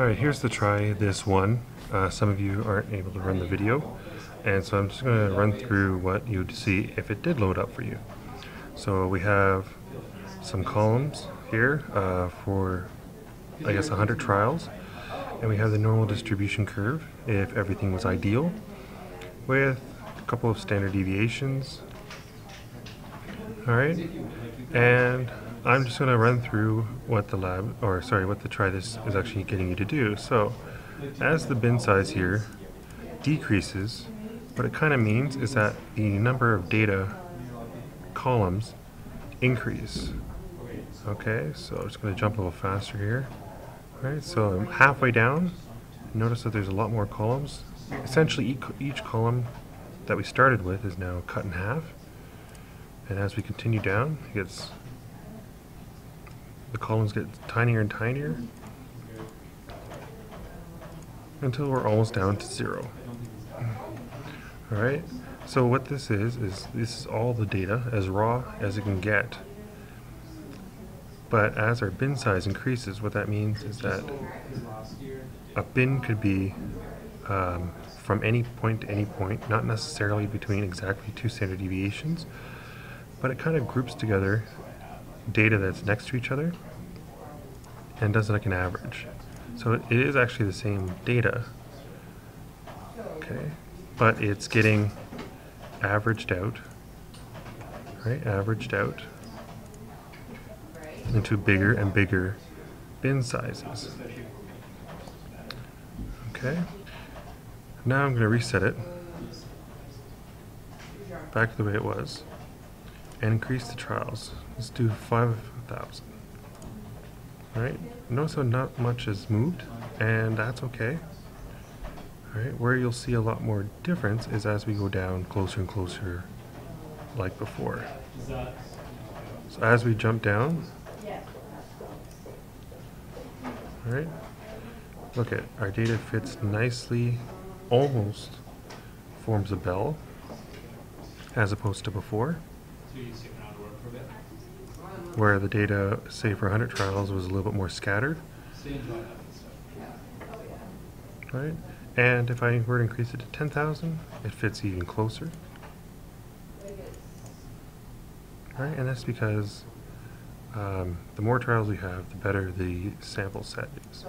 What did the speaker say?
Alright, here's the try this one. Some of you aren't able to run the video, and so I'm just going to run through what you'd see if it did load up for you. So we have some columns here for, I guess, 100 trials, and we have the normal distribution curve if everything was ideal, with a couple of standard deviations. Alright, and I'm just going to run through what the what the try this is actually getting you to do. So, as the bin size here decreases, what it kind of means is that the number of data columns increase. Okay, so I'm just going to jump a little faster here. Alright, so I'm halfway down. Notice that there's a lot more columns. Essentially, each column that we started with is now cut in half. And as we continue down, the columns get tinier and tinier until we're almost down to 0. Alright, so what this is this is all the data as raw as it can get. But as our bin size increases, what that means is that a bin could be from any point to any point, not necessarily between exactly 2 standard deviations, but it kind of groups together data that's next to each other and does like an average. So it is actually the same data, okay, but it's getting averaged out, right? Averaged out into bigger and bigger bin sizes. Okay, now I'm going to reset it back to the way it was and increase the trials. Let's do 5,000. Alright, notice how not much has moved, and that's okay. Alright, where you'll see a lot more difference is as we go down closer and closer like before. So as we jump down, alright, look at our data fits nicely, almost forms a bell as opposed to before, where the data, say for 100 trials, was a little bit more scattered. Right? And if I were to increase it to 10,000, it fits even closer. Right? And that's because the more trials we have, the better the sample set is.